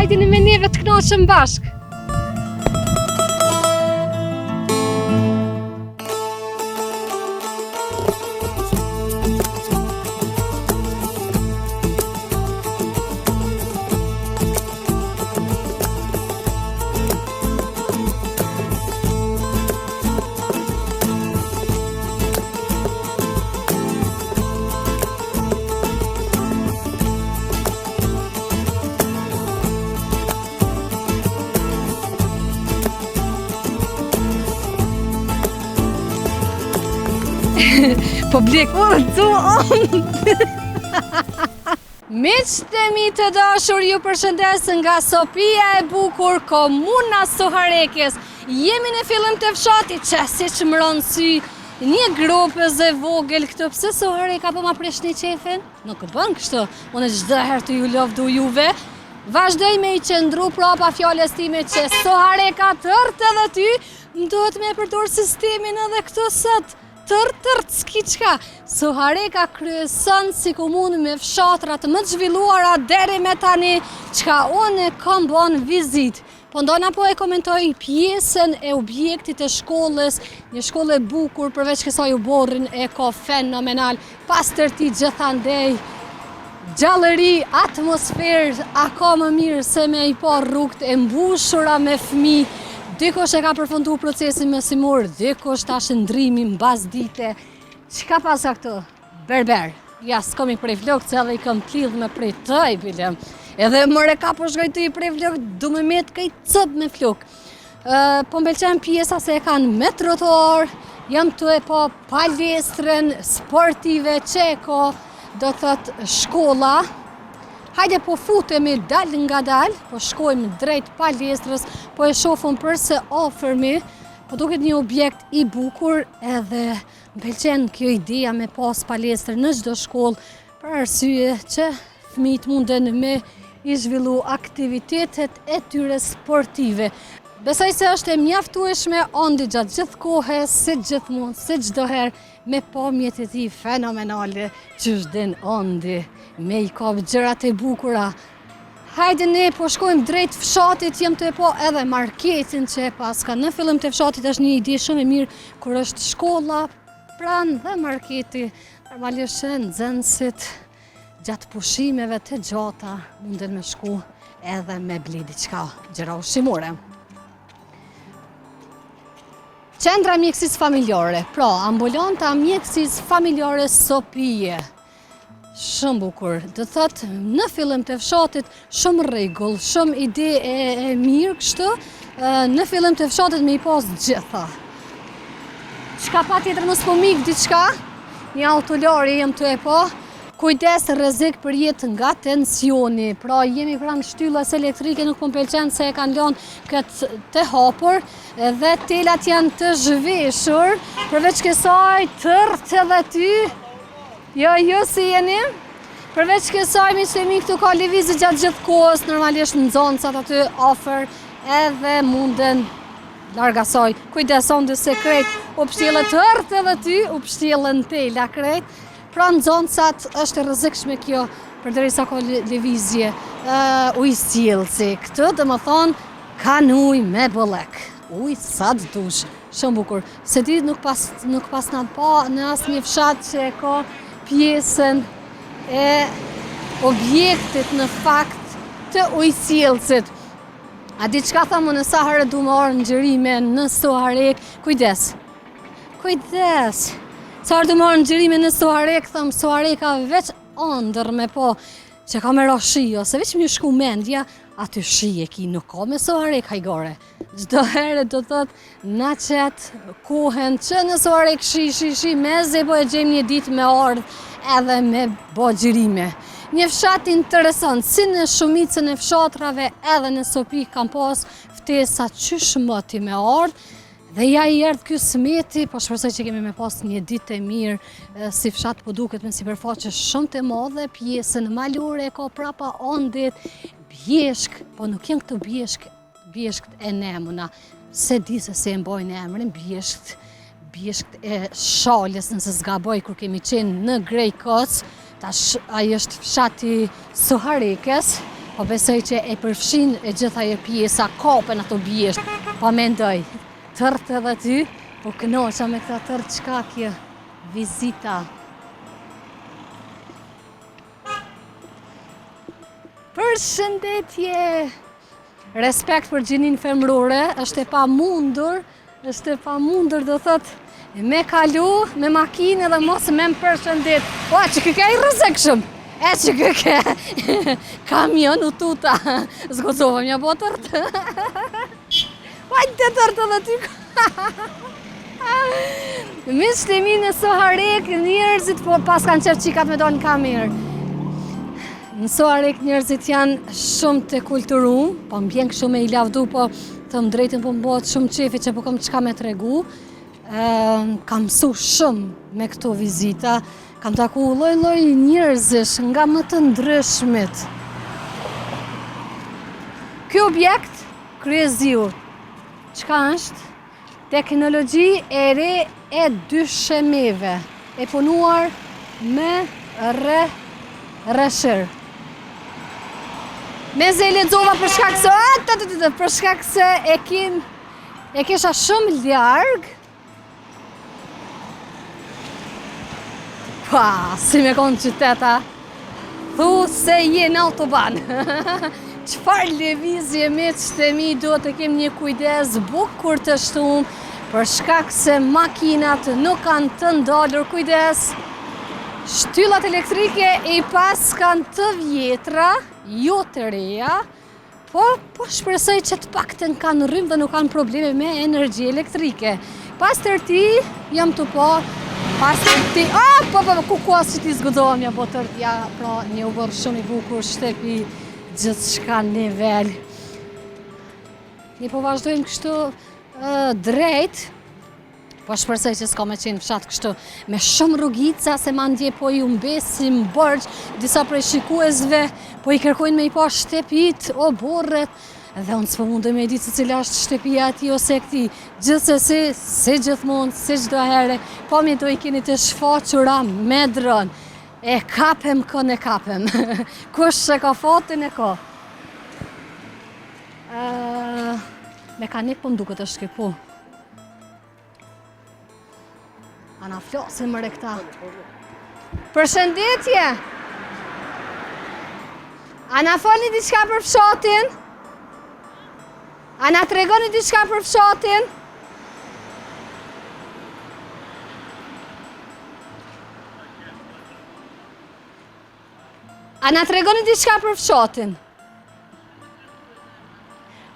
Hajdini me neve të knoqëm bashk. Po blek, Miqtë e mi të dashur, ju përshëndes nga Sopia e bukur, komuna Soharekes. Jemi në fillim të fshatit që si që më ronë sy një grupës e vogël këtu. Pse Sohareka po ma presh një qefin? Nuk bën kështu, unë çdo herë të ju lofdu juve. Vazhdoj me i qëndru prapa fjales time që Sohareka tërt edhe ty, duhet me përdor sistemin edhe këtu sot. Tërt, s'ki qka. Sohareka kryeson si komunë me fshatrat më të zhvilluara deri me tani, qka unë kam bon vizit. Po ndona po e komentoj pjesën e objektit e shkollës, një shkollë e bukur, përveç kësaj u borrin e ka fenomenal, pastërti gjithandej, gjallëri, atmosferë, aka më mirë se me i pa rrugët e mbushura me fëmijë. Dikush e ka përfundu procesin mësimor, dikush tash ndrimi mbas dite. Çka pasa këtu? Berber. Ja, s'kom i prej flok, që edhe i kam t'lidh me prej tëj, bilem. Edhe mëre ka po shkoj të i prej flok, du me met kaj cëp me flok. Po mbelqen pjesa se e kanë me trotuar, jam të e po palestrën sportive që e ko, do të thot shkolla. Hajde po futemi dal nga dal, po shkojmë drejt palestrës, po e shofëm përse afërmi, po duket një objekt i bukur edhe më pëlqen kjo ideja me pas palestrë në çdo shkollë, për arsye që fëmijët munden me i zhvillu aktivitetet e tyre sportive. Besoj se është e mjaftueshme andi gjatë gjithë kohës, si gjithmonë, si çdo herë, me pamjet e tij fenomenale që din andi, me i ka gjërat e bukura. Hajde ne po shkojmë drejt fshatit, jem të e po edhe marketin që e paska. Në fillim të fshatit është një ide shumë e mirë, kur është shkolla, pranë dhe marketi, normalisht nxënësit gjatë pushimeve të gjata munden me shku edhe me ble diçka gjëra ushqimore. Qendra mjekësisë familjare, pra ambulanta mjekësisë familjare Sopie. Shumë bukur, do thot në fillim të fshatit shumë rregull, shumë ide e mirë kështu, në fillim të fshatit me i pas gjitha. Çka pa tjetër mos po mik diçka, një autolori jem të e po, kujdes rrezik për jetë nga tensioni, pra jemi pranë shtyllës elektrike, nuk po m'pëlqen se e kanë lënë këtë të hapur, dhe telat janë të zhveshur, përveç kësaj tërt edhe ty. Jo, si jeni? Përveç kësaj, miqtë e mi, këtu ka lëvizje gjatë gjithë kohës, normalisht në zoncat aty afër, edhe munden larg asaj. Kujdeson dy sekret, u pështjellë tërt edhe ty, u pështjellën tela krejt. Pra në zoncat është e rrezikshme kjo, përderisa ka lëvizje, ujësjellësi. Këtë dhe më thonë, kanë ujë me bollek. Ujë sa të dush, shumë bukur. Se ti nuk pas në pa në asnjë fshat që e ka pjesën e objektit në fakt të ujësjellësit. A di çka thamë në sa herë du më orë ngjyrime në Soharek? Kujdes. Sa herë du më orë ngjyrime në Soharek, thamë Sohareka veç ëndër me po që ka me ra shio, se veç më shku mendja, aty shije ki nuk ka me Soharek hajgore. Çdo herë do thot na qetë kohen që në Soharek shi, meze po e gjejmë një ditë me ardh edhe me bo gjyrime. Një fshat interesant, si në shumicën e fshatrave edhe në Sopi kam pas ftesa qysh mëti me ardh, dhe ja i erdh ky smeti, po shpresoj që kemi me pas një ditë e mirë, si fshat po duket me sipërfaqe shumë të madhe, pjesën malore ka prapa ondit, bjeshk, po nuk janë këto bjeshkt e nemuna, se di se e mbojnë emrin, bjeshkt e shaljes, nëse s'gaboj kur kemi qenë në Grejkos, tash ai është fshati Soharekes, Po besoj që e përfshin e gjitha e pjesa, kapen ato bjesht. Pa mendoj, tërt edhe ty, po kënoqa me këta tërt qka kjo vizita. Përshëndetje! Respekt për gjinin femrore, është e pa mundur do thot me kalu, me makinë dhe mos me më përshëndet. Po, që këka i rëzëkshëm, që këka kamion u tuta, zgozova mja bo tërt. Vajtë të tërt edhe ty. Miqtë e mi në Soharek, njerëzit po pas kanë qef qikat me do në kamerë. Në Soharek njerëzit janë shumë të kulturum, po m'bjen kështu me i lavdu, po të më drejtën po m'bot shumë qefi që po kam qka me tregu. Kam mësu shumë me këto vizita, kam taku lloj njerëzish nga më të ndryshmit. Ky objekt, kryeziu, çka është? Teknologji e re e dyshemeve, e punuar me rreshir. Meze e lexova për shkak se e kisha shumë larg. Pa, si me konë qyteta, thu se je në autoban. Qfar lëvizje me qëtë mi do të kem një kujdes bukur të shtumë, për shkak se makinat nuk kanë të ndalur kujdes. Shtyllat elektrike e pas kanë të vjetra, jo të reja, po shpresoj që të pakten kanë rrymë dhe nuk kanë probleme me energji elektrike. Pas tërti, jam të po, pas tërti, ku kuas që ti zgudohem, ja bo tërtja, pra një uborë shumë i bukur, shtepi gjithë shka nivel. Ne po vazhdojmë kështu drejt, po shpresoj që s'ka me qenë fshat kështu me shumë rrugica, se mandje po i umbesim bërgj, disa prej shikuesve po i kërkojnë me i pa shtepit, o borret, dhe unë s'po mundoj me i ditë se cila është shtepia ati ose këti, gjithsesi, si gjithmonë, si çdo herë, po mi do i keni të shfaqura me dron. E kapem kën e kapem. Kush e ka fatin e ka. Mekanik po m'duket është kjo po. Ana flasin mëre këta. Përshëndetje! Ana folni diçka për fshatin? Ana tregoni diçka për fshatin? Ana tregoni diçka për fshatin?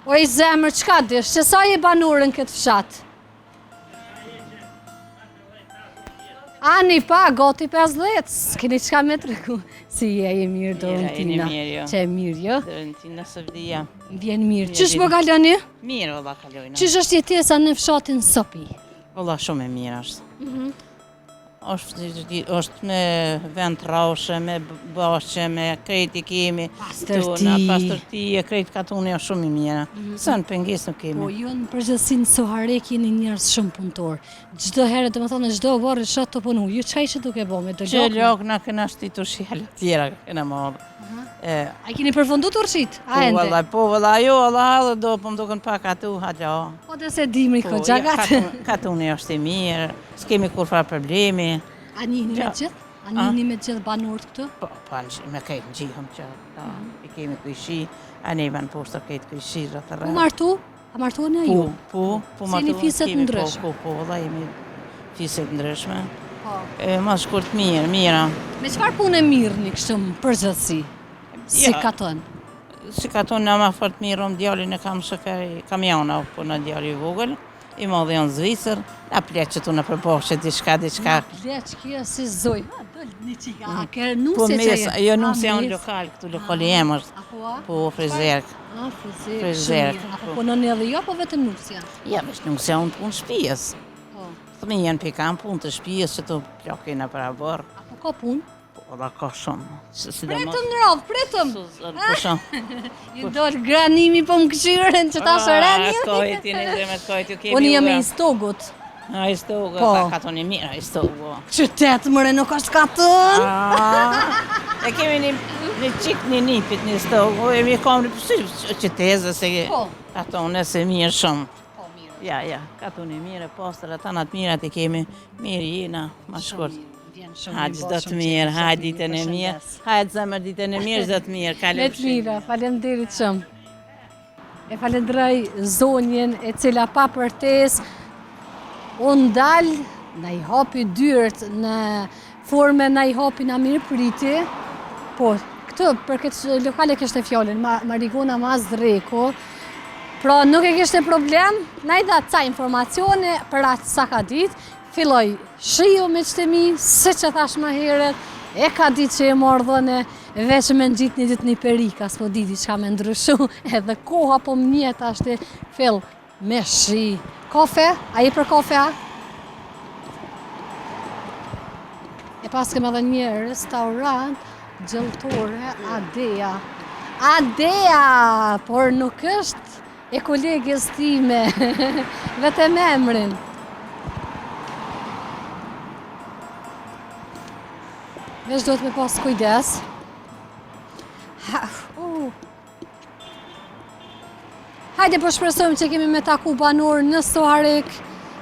Oj zemër, çka dish? Që sa je banurën këtë fshat? Ani pa, goti 50, s'keni qka me tregu. Si je mirë, Dorentina? Që e mirë, jo? Dorentina së vdija. Vjen mirë. Qysh po kaloni? Mirë, valla kalojna. Qysh është jetesa në fshatin Sopi? Valla shumë e mirë është. është me vend raushe, me bashqe, me krejt i kemi. Pastërti e krejt katuni është shumë i mira. Sën pengjes nuk kemi. Po, ju në përgjithësi në Soharek jeni njerëz shumë punëtor. Çdo herë, domethënë çdo varr shat të punu. Ju çfarë ishte duke bë me do gjë? Që lok na kena shtitur shjala të tjera kena marrë. A keni përfunduar urshit? A ende? Po valla, jo, valla, do po më duken pak atu, hala. Po dhe se dimri ko gjagat. Katuni është i mirë, s'kemi kur farë problemi. A njihni me gjithë? A njihni me gjithë banorët këtu? Po, me kejtë njihëm që i kemi kujshi, a ne van poshtë kejtë kujshi rrëtë rrëtë. Po martu? A martu në ju? Po, martu. Si një fiset ndryshme? Po, valla, jemi fiset ndryshme. Ma shkurt mira. Me qëfar punë e mirë një kështu më përgjithësi? Si katon? Si katon në ma fort mirë, djallin e kam shoferi kamiona, po në djalli vogël, i modhe janë Zvicër, na pleq që tu në përbohë që diçka. Na pleq kjo si zoj. Dojnë një qika, a kërë nusje që jenë? Jo, nusje janë lokal, këtu lokali jem është. Po, frizerk. Frizerk. Apo punën edhe jo, po vetëm nusja? Ja, vesh nusja unë punë shpijës. Thëmi janë pikam punë të shpijës që tu plokina për aborë. Apo ka punë? Po, da ka shumë. Pretëm në radhë, pretëm! Po shumë. Ju dollë granimi po më këshyren që ta shëreni. Skojt, jeni zemet skojt, ju kemi unë jam e istogut. A istogut, katon e mira istogut. Qytet mëre nuk është katon. E kemi një Një qik një nipit një stokë, e mi kam një pësy që tezë, se Po. ato nëse mirë shumë. Po, mirë. Ja, ka të një mirë, postër, ata në të mirat e kemi, mirë jena, ma shkurt. Vjen shumë Hajtë çdo të mirë, hajtë ditën e mirë, hajtë zemër ditën e mirë, çdo të mirë, kalem Me të mira, faleminderit shumë. E falenderoj zonjën e cila pa përtes unë dal, na i hapi dyert në forme, na i hapi na mirë priti. Po, këtë, për këtë lokale kështë e fjallin, Marigona Mazdreko, pra nuk e kishte problem, na i dha ca informacione për atë sa ka ditë, filloj shiju me qëtëmi, se që thash ma heret, e ka ditë që e marrë dhëne, veç me në gjitë një ditë një perika, s'po diti që ka me ndryshu, edhe koha po më njetë ashtë fill me shi. Kafe? A i për kafe, a? E pas kem edhe një restaurant gjëlltore, Adea. Adea, por nuk është e kolegës time, vetëm emrin. Veç do të me pas kujdes. Hajde po shpresojmë që kemi me taku banor në Soharek,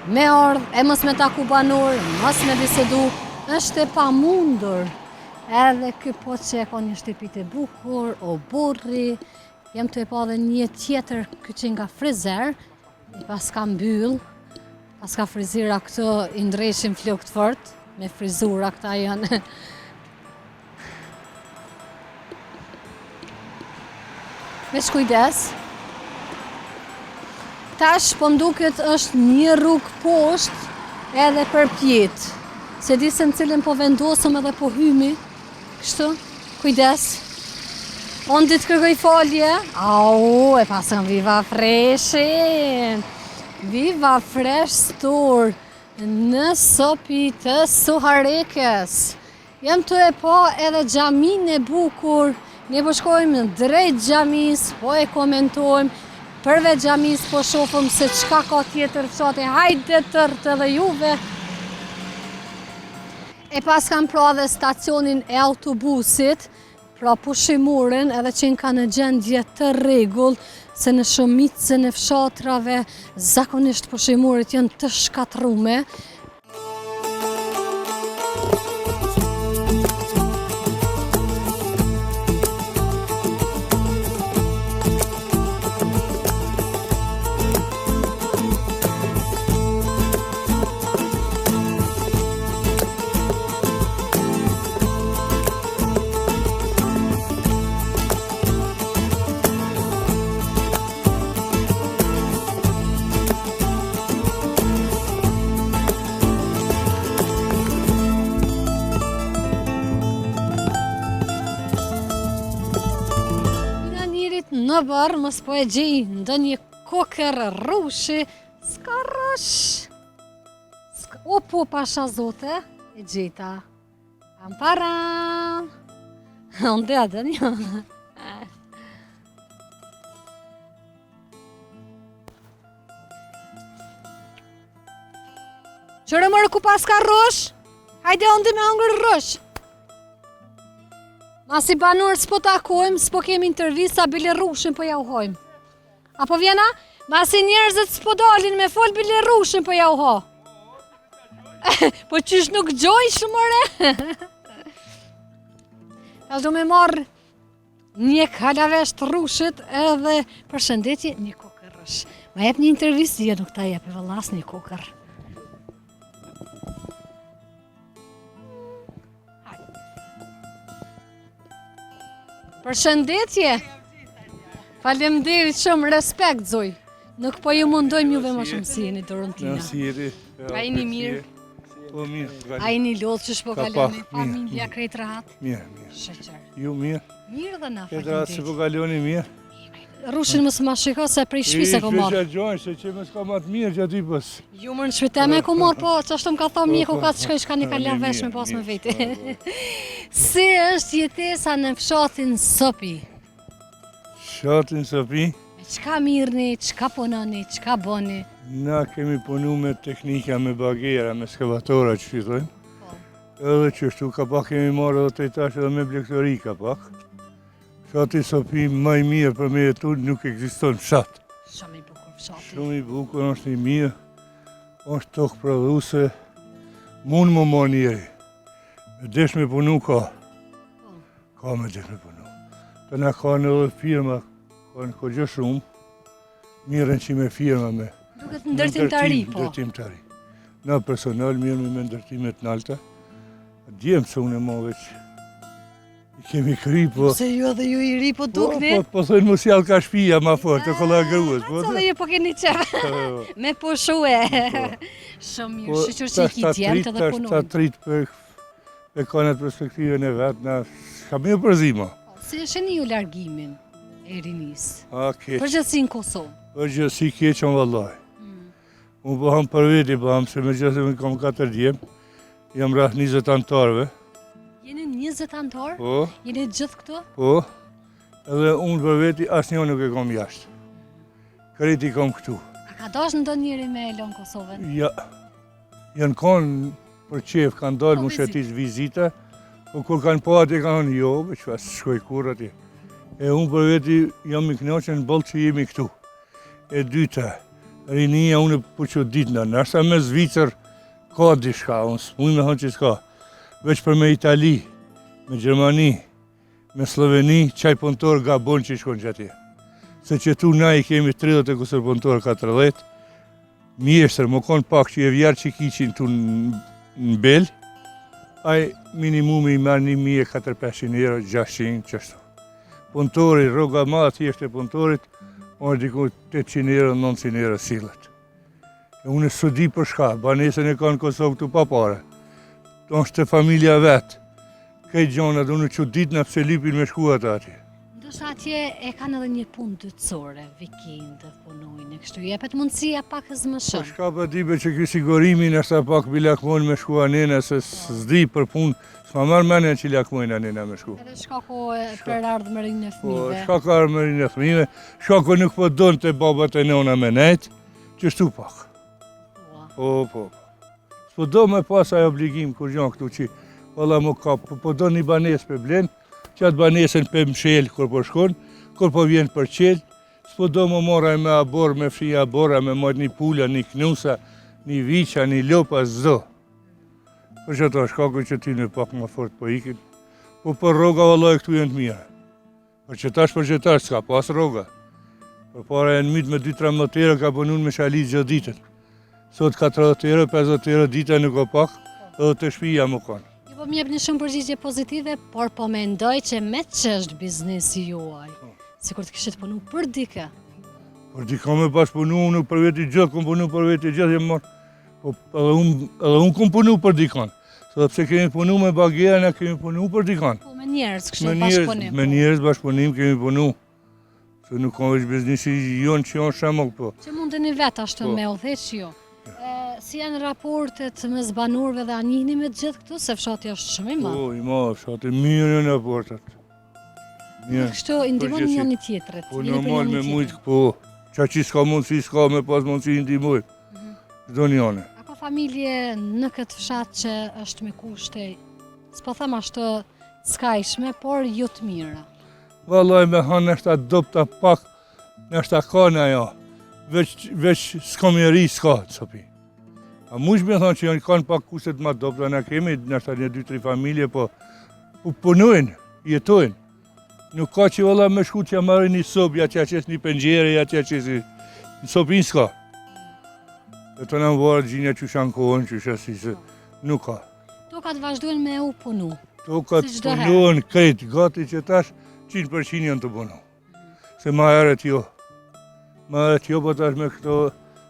me ardh, e mos me taku banor, mos me bisedu, është e pa mundur. Edhe ky po që e ka një shtëpit e bukur, o burri, jem të e pa dhe një tjetër ky që nga frizer, i pas ka mbyll, pas ka frizira këto i ndreshim flokët fort, me frizura këta janë. Veç kujdes. Tash po mduket është një rrugë poshtë edhe për pjetë. Se di se në cilën po vendosëm edhe po hymi. Kështu, kujdes. Unë ditë kërkoj falje. Au, e pasëm Viva Freshin. Viva Fresh Store në Sopi të Soharekës. Jem të e po edhe xhamin e bukur. Ne po shkojmë drejt xhamis, po e komentojmë, përveç xhamis po shofëm se çka ka tjetër fshati, hajde tërtë edhe juve. E pas kam pra dhe stacionin e autobusit, pra pushimurin edhe që ka në gjendje të rregull, se në shumicën e fshatrave zakonisht pushimurit janë të shkatrume. Në barë, mos po e gjej ndë një kokër rrushi, s'ka rrush. O po pasha zote, e gjeta. Amparam. Unë dhe adë një. Qërë mërë ku pas ka rrush? Hajde unë dhe me hangër rrush. Masi banor s'po takojmë, s'po kemi intervista, bile rrushin po ja uhojmë. Apo vjena? Masi njerëzit s'po dalin me fol, bile rrushin po ja uho. Po qysh nuk gjoj shumëre? E do me marrë një kalavesht rrushit edhe për shëndetje një kokër rrush. Ma jep një intervistë, jo nuk ta jep e vëllas një kokër. Përshëndetje. Faleminderit shumë, respekt zoj. Nuk po ju mundojmë juve më shumë si jeni Dorontina. Nësiri. A jeni mirë? Po mirë. A jeni lodhë që shpo kaloni? Familja krejt rahat? Mirë. Shëqër. Ju mirë. Mirë dhe na, Këtë rahat se po faleminderit. kaloni mirë. Rushin më s'ma shiko se prej shpi se ko marrë. I gjojnë se që më s'ka ma të mirë që aty pës. Ju më në shpiteme ko marrë, po që ashtu më ka thonë mjeku ka të shkoj shka një kalja vesh me pas me vete. Si është jetesa në fshatin Sopi? Shatin Sopi, Me qka mirëni, qka punoni, qka boni? na kemi punu me teknika, me bagera, me skavatora që thojnë. Edhe që shtu ka pak kemi marrë edhe të etash edhe me blektori ka pak. Fshati Sopi më i mirë për me jetu nuk ekziston fshat. Shumë i bukur fshati. Shumë i bukur, është i mirë, është tokë prodhuese, mund më marrë njeri. Me desh me punu ka. Ka me desh me punu. Të na ka në edhe firma, ka në kogje shumë, mirën që me firma me. Duket ndërtimtari, po. Ndërtimtari. Na personal mirë me ndërtimet nalta. Djemë se unë e mo veç. I kemi kry, po... Se ju edhe ju i ri, po dukni? Po thënë mos jall ka shpia ma fort, të kolla gruës. Aco dhe ju po keni qef. Me pushue. Shumë mirë, shqyqër që i ki djemë të dhe punojnë. Ta trit për kanët perspektive e vetë, na ka mirë përzima. Se e sheni ju largimin e rinis? A, keq. Përgjithsi në Kosovë? Përgjithsi keqën vallaj. Unë bëham për veti, bëham se me gjithë me kam 4 djemë, jam rreth 20 antarëve. Jeni 20 antarë? Po. Jeni gjithë këtu? Po. Edhe unë për veti asnjë nuk e kam jashtë. Kreti kam këtu. A ka dash ndonjëri me elon Kosovën? Ja. Janë kanë për qef, kanë dalë më shetis vizita, po kur kanë po atë kanë jo, që pas shkoj kur atje. E unë për veti jam i kënaqur boll që jemi këtu. E dyta, rinia unë po që ditna, nashta me Zvicër ka diçka, unë s'muj me thonë që s'ka. Veç për me Itali, me Gjermani, me Sloveni, qaj punëtor ga bon që i shkon që atje. Se që tu na i kemi 30 e kusër punëtor 40, mjeshtër, më konë pak që e vjarë që kiqin tu në bel, aj minimumi i marë 1.400 euro, 600, qështu. Punëtori, roga ma thjesht e punëtorit, orë diku 800 euro, 900 euro silët. E unë së di për shka, banesën e ka në Kosovë këtu pa pare. Do është të familja vetë. Këj gjona do në që ditë në pse lipin me shkuat atje. Ndoshta atje e kanë edhe një punë dytësore, vikindë, punojnë, kështu jepet mundësia pak më Po shumë. shka për di be që kjo sigurimin është pak bi lakmon me shku anena, se s'di për punë, s'ma marrë menen që lakmojnë anena me shku. Edhe shkaku për ardhmërinë e Po, fëmijëve. shka ka armërin e fëmijëve, shka nuk po donë të babat e nona me nejtë, që shtu pak. Po. Po do me pas aj obligim kur gjanë këtu që valla më kap, po do një banes për blenë, që atë banesën për mshelë kur po shkon, kur po vjen për qelë, s'po do më moraj me abor, me fri abora, me mojt një pula, një knusa, një viqa, një lopa, zdo. Për që ta shkaku që ti në pak më fort po ikin, po për roga vallaj këtu jenë të mira. Për që tash s'ka pas roga. Për para e në mytë me 2-13 euro ka punun me shalit gjithë ditën. Sot 40 euro, 50 euro dita nuk o pak, edhe të shpija më kanë. Ju po m'jep një shumë përgjigje pozitive, por po mendoj që me që është biznesi juaj. Sikur të kishit punu për dike. Por di kam me pas punu, unë për veti gjithë, kom punu për veti gjithë, jem marrë. Po edhe unë kom punu për dikan. Sepse kemi punu me bagera, ne kemi punu për dikan. Po me njerës, kështu bashkëpunim. Me njerës bashkëpunim kemi punu. Se nuk kam veç biznesi jonë që janë shemull, po. Që mundeni vetë ashtu me udhëheq jo. Si janë raportet mes banorëve dhe a njihni me gjithë këtu, se fshati është shumë i madh. Po, i madh, fshati mirë janë raportet. Mirë. Kështu i ndihmon njëri tjetrit. Po normal me mujtë, po. Qa që s'ka mundësi, s'ka me pas mundësi i ndihmoj. Çdo njëne. A ka familje në këtë fshat që është me kushte, s'po them ashtu s'kajshme, por jo të mira? Vallaj me hanë nështë atë dopta pak, nështë atë ka në ajo. Veç s'ka mjeri s'ka, Sopi. A mush me thonë që janë kanë pak kushtet ma dopta, ne kemi nështë një 2-3 familje, po punojnë, jetojnë. Nuk ka që valla me shku që marrë një sopë, ja që qesë një pengjere, ja që qesë një sopin s'ka. E të në më varë gjinja që shanë kohën, që shasi se nuk ka. Tokat vazhdojnë me u punu. Tokat punuën krejt, gati që tash 100% janë të punu. Se ma herët jo. Ma herët jo, po tash me këto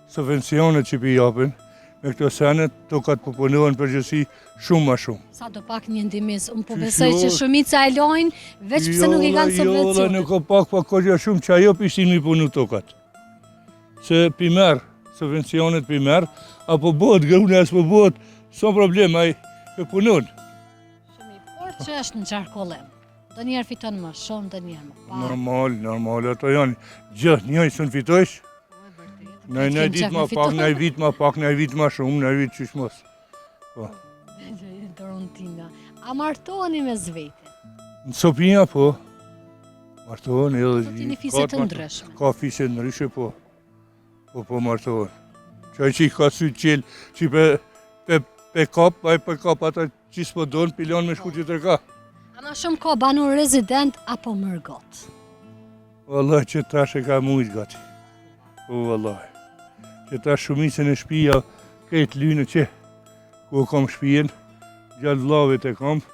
subvencionet që pi japin, me këto senet, tokat po punuën përgjësi shumë ma shumë. Sa do pak një ndimis, unë po besoj që shumica e lojnë, veç pëse nuk i kanë subvencionet. Jo, nuk o pak, po kogja shumë që ajo pishtin mi punu tokat. Se pi merë, subvencionet pi merë, apo bëhet grune, as po bëhet, s'o problem, aj e punun. Shumë i por që është në qarkollim. Do njerë fiton më shumë, do njerë më pak. Normal, ato janë gjithë njëjë së në fitojsh. Nëj dit ma pak, nëj vit ma pak, nëj vit ma shumë, nëj vit qysh mos. Po. Dorontina. A martoheni me zvete? Në Sopinja, po. Martohen edhe... Keni fise të ndryshme. Ka fise ndryshe, po. Po martohen. Qaj që i ka sy qelë, që pe kap, a i pe kap ata që s'po donë, pilon me shku tjetër ka. A ma shumë ka banor rezident apo mërgot? Wallah që tash e ka mujt gati. Po wallah. Që tash shumicën e shpija, këtë lynë që, ku kam shpijen, gjallë vlavit e kam,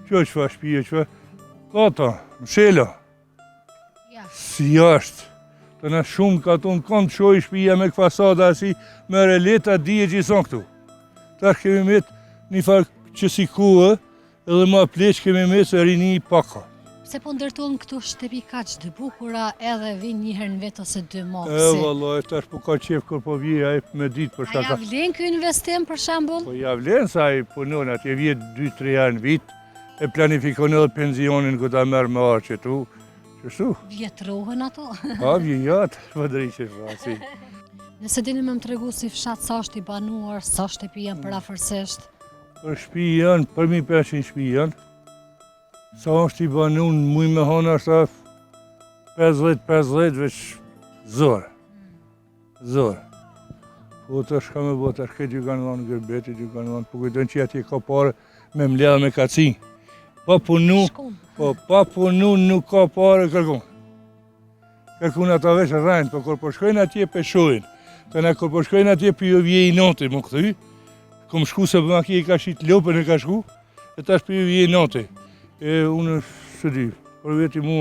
që fa shpije, që ka ta, mshela. Si jashtë. Të në shumë ka tonë kanë të shoj shpija me këfasada si me releta dije që i son këtu. Tash kemi met një farë që si kuë edhe ma pleq kemi met se rini i paka. Se po ndërtojnë këtu shtepi kaq të bukura edhe vinë një herë në vetë ose 2 muaj. Vallaj, tash po ka qef kur po vje ai me ditë për shkak. A ja vlen ky investim për shembull? Po ja vlen sa ai punon atje vjet 2-3 herë në vit e planifikon edhe pensionin ku ta merr me arqe tu. Qështu? Vjetrohen ato? Pa, vjejatë, vëdriqe fasi. Nëse dini me më tregu si fshat sa është i banuar, sa shtëpi janë për afërsisht? Për shtëpi janë, për 1500 shtëpi janë. Sa është i banu në muj me hana është 50-50 veç zorë. Zorë. Po të shka me botë, është këtë ju kanë dhanë gërbetit, ju kanë dhanë, po kujtojnë që ati ka pare me mledhe me kaci. Pa punu, pa punu nuk ka pare kërkun. Kërkun ata veç rajnë, po kur po shkojnë atje peshojnë. Të ne kur po shkojnë atje për ju vje i note, më këthy. Kom shku se për maki i ka shqit lopën e ka shku, e tash për ju vje i note. E unë së di, për veti mu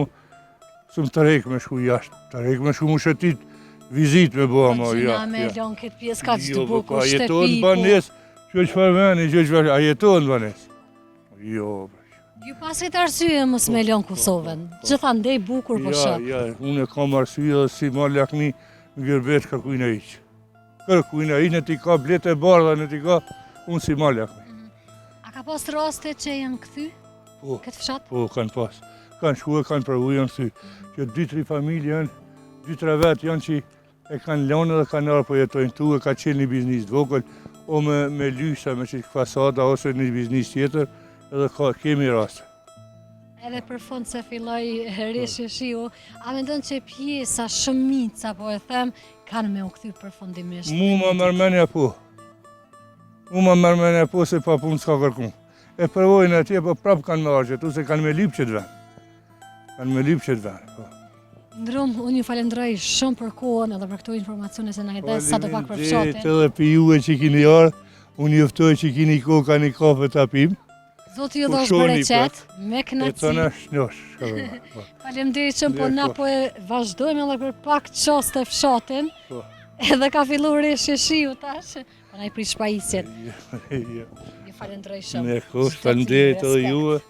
së më të rejkë me shku jashtë. Të rejkë me shku mu shëtit vizit me bëha ma. Gjina me lonë këtë pjesë ka që të bukur, shtepi. A jetohet në banes, që qëfar veni, që qëfar, a jetohet në banes? Jo, ju pasit arsye mos me lonë Kosovën, gjithandej bukur për shëp. Ja, unë e kam arsye dhe si ma lakni në gërbet kërkujnë e iqë. Kërkujnë e iqë, në ti ka blete bardha, në ti ka unë si ma lakni. A ka pas raste që janë këthy? Këtë fshat? Po, kanë pas. Kanë shku e kanë përvu janë thy. Që 2-3 familje janë, 2-3 vetë janë që e kanë lanë dhe kanë arë po jetojnë tu, e ka qenë një biznis të vogël, o me lysa, me që fasada, ose një biznis tjetër, edhe kemi raste. Edhe për fund se filloj rishë shiu, a me ndonë që pjesa, shumica, po e them, kanë me u këthy përfundimisht? Mu ma mërmenja po. Mu ma mërmenja po se pa punë s'ka kërkun. E përvojnë atje, po prapë kanë me arqe, tu se kanë me lypë qëtë venë. Kanë me lypë qëtë venë, po. Ndrum, unë ju falenderoj shumë për kohën edhe për këto informacione se na i dhe sa do pak për fshatin. Edhe për juve që kini arë, unë juftoj që kini koka një kafe të apim. Zotë ju dhosh bereqet, me knaci. E të në shnosh. Faleminderit shumë, po na po e vazhdojmë edhe për pak qos të fshatin. Edhe ka fillu rishë shiu tash, po na i prish pajisjet. Ju falenderoj shumë. Me kush, falenderit edhe juve.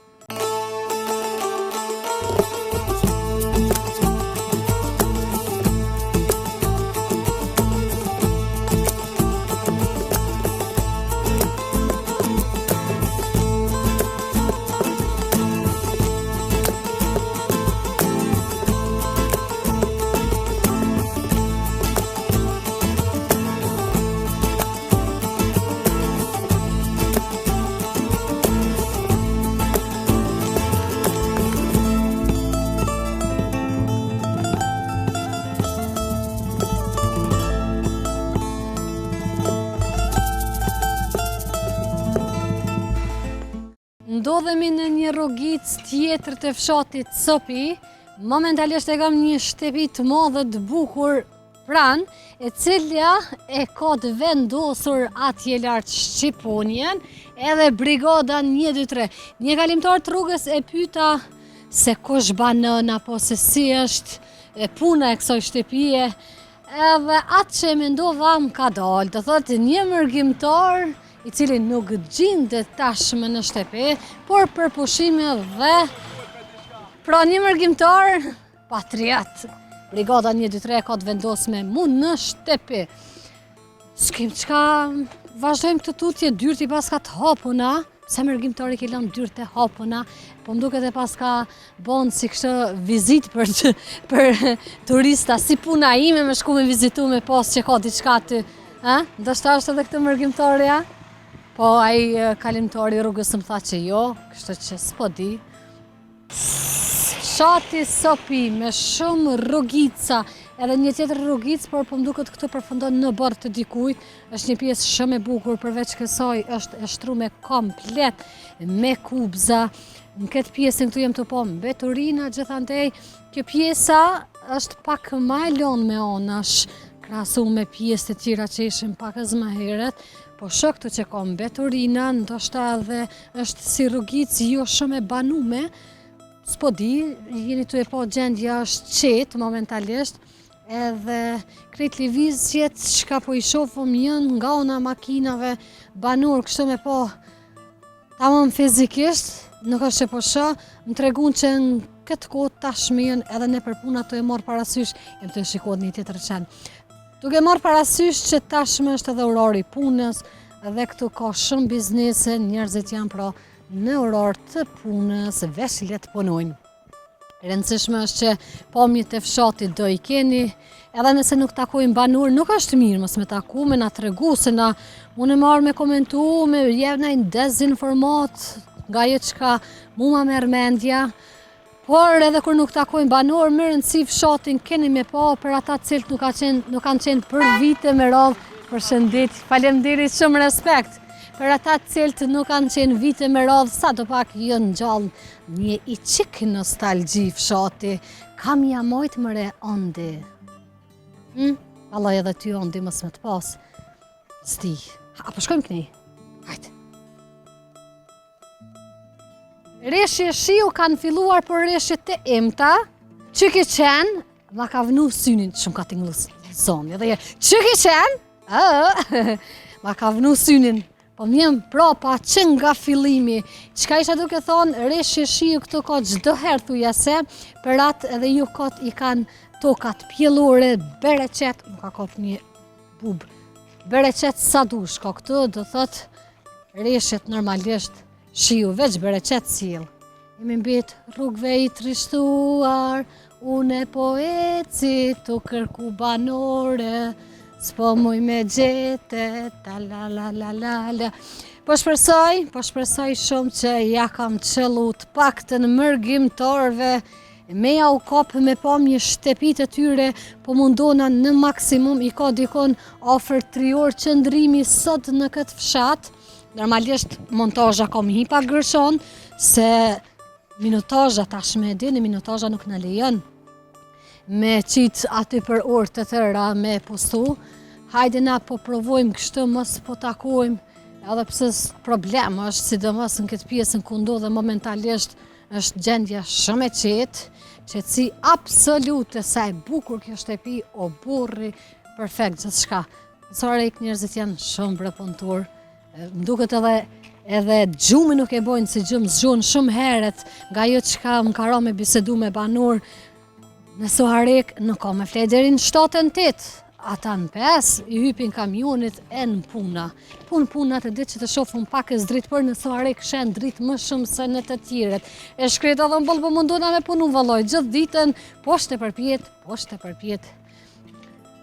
Ndodhemi në një rrugic tjetër të fshatit Copi. Momentalisht e kam një shtëpi të madhe të bukur pranë, e cilja e ka të vendosur atje lart Shqiponjen, edhe brigada 123. Një kalimtar të rrugës e pyeta se kush banon apo se si është puna e kësaj shtëpie, edhe atë që mendova më ka dalë, të thotë një mërgjimtar i cili nuk gjendet tashmë në shtëpi, por për pushime dhe pra një mërgjimtar patriot. Brigada 123 ka të vendosme mu në shtëpi. S'kem qka vazhdojmë këtë tutje, dyrt i pas ka të hapuna, se mërgjimtari ke lënë dyrt e hapuna, po më duket e pas ka bon si kështë vizit për turista, si puna ime me shku me vizitu me pas që ka diçka të, ndoshta është edhe këtë mërgjimtarja? Po, ai kalimtari rrugës më tha që jo, kështë që s'po di. fshati Sopi me shumë rrugica, edhe një tjetër rrugicë, por po m'duket këtu përfundon në bord të dikujt. Është një pjesë shumë e bukur, përveç kësaj është e shtruar komplet me kubza. Në këtë pjesën këtu jem të po mbeturina, gjithandej kjo pjesa është pak më e lënë me anash, krahasuar me pjesë të tjera që ishin pak më herët. Po shoh këtu që ka mbeturina, ndoshta edhe është si rrugicë jo shumë e banume. S'po di, jeni tu e po gjendja është qetë momentalisht, edhe krejt lëvizjet çka po I shohim janë nga ana makinave banor, kështu me po tamam fizikisht, nuk është që po shoh, më tregun që në këtë kohë tashmë janë edhe në përpuna të e marr parasysh, jem të shikoj një tjetër qenë. Duke marrë parasysh që tashmë është edhe orari punës, edhe këtu ka shumë biznese, njerëzit janë pra në orar të punës, veç le të punojnë. Rëndësishme është që pamjet e fshatit do I keni, edhe nëse nuk takojnë banor, nuk është mirë mos me taku, me na tregu, se na unë marrë me komentu, me jevna I dezinformat, nga jo çka mu ma merr mendja. Por edhe kur nuk takojnë banor, më rëndësi fshatin keni me pa për ata cilët nuk kanë qenë për vite me radhë. Përshëndetje, faleminderit, shumë respekt. Për ata cilët nuk kanë qenë vite me radhë, sa do pak jënë gjallë një I qik nostalgji fshati. Kam ja mojtë mëre ondi. Allah edhe ty ondi mos me të pas. Sti. Apo shkojmë këni? Hajtë. Reshje shiu kanë filluar për reshje të imta, që ki qenë, ma ka vënu synin, shumë ka tinglus, zonë, edhe që ki qenë, ma ka vënu synin, po mjem prapa që nga fillimi, qka isha duke thonë, reshje shiu këto ka gjdo herë thuja se, për atë edhe ju kot I kanë tokat pjellore, bereqet, nuk ka kot një bub, bereqet sa dush, ka këtu, do thot, reshjet normalisht, shiu veç bereqet s'jell. Jemi mbet rrugve I trishtuar, une po eci të kërku banore, s'po muj me gjete, ta la la la la la. Po shpresoj shumë që ja kam qëllu të paktën mërgjimtarve, me ja u kapë me pamje shtepit e tyre, po mundona në maksimum I ka dikon afër 3 orë qëndrimi sot në këtë fshat. Normalisht montazha kom hipa gërshon, se minutazha tashme e dini, minutazha nuk në lejon me qitë aty për orë të tëra me postu. Hajde na po provojmë kështu, mos po takojmë, edhe pse problem është, sidomos në këtë pjesën ku ndodhe momentalisht është gjendja shumë e qetësi absolute, sa e bukur kjo shtëpi, o burri, perfekt gjithçka. Sa rejk njerëzit janë shumë brepuntur. Më duket edhe gjumi nuk e bojnë si gjumë zgjon shumë heret nga jo çka më ka ra me bisedu me banor në Soharek nuk ka me flej deri në 7-8 ata në 5 I hypin kamionit e në puna punat e ditë që të shofën pak e zdrit për në Soharek shenë dritë më shumë se në të tjiret e shkret edhe më bëllë munduna me punu vëlloj gjithë ditën poshte përpjet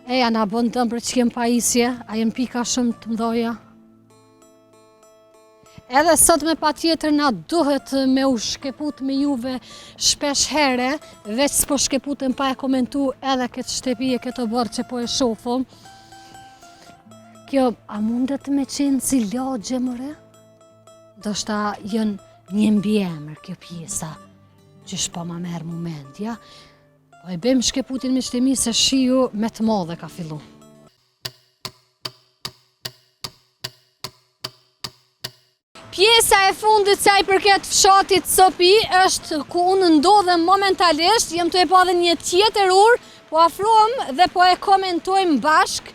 eja na bën tëmë për që jem pajisje a jem pika shumë të mdoja. Edhe sot me pa tjetër na duhet me u shkeput me juve shpesh here, veç s'po shkeputën pa e komentu edhe këtë shtëpi e këtë bërë që po e shofëm. Kjo, a mundet me qenë si lagje mëre? Do shta jënë një mbiemër kjo pjesa, që shpa ma merë momentja, po e bem shkeputin me shtemi se shiu me të madhe ka fillu. Pjesa e fundit sa I përket fshatit Sopi është ku unë ndodhem momentalisht, jem të e pa dhe një tjetër urë, po afrohem dhe po e komentojmë bashk.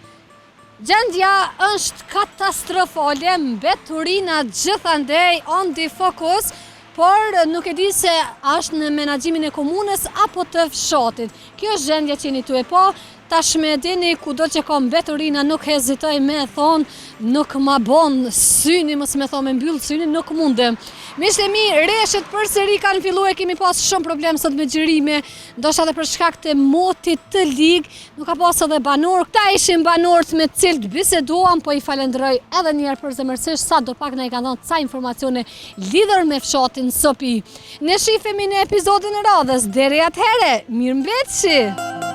Gjendja është katastrofale, mbeturina gjithandej on the focus, por nuk e di se është në menaxhimin e komunës apo të fshatit. Kjo është gjendja që jeni të e pa, tashme dini kudo që ka mbeturina nuk hezitoj me thonë, nuk ma bon syni, mos me thonë me mbyllë syni, nuk mundem. Miqtë e mi, reshët përsëri kanë fillu e kemi pas shumë problem sot me gjërime, ndoshta edhe për shkak të motit të ligë, nuk ka pas edhe banor. Këta ishin banorët me cilët biseduam, po i falenderoj edhe njerë për zemërsisht, sa do pak na i kanë dhënë ca informacione lidhur me fshatin Sopi. Ne shifemi në episodin e radhës, deri atëhere, mirëmbëjtje.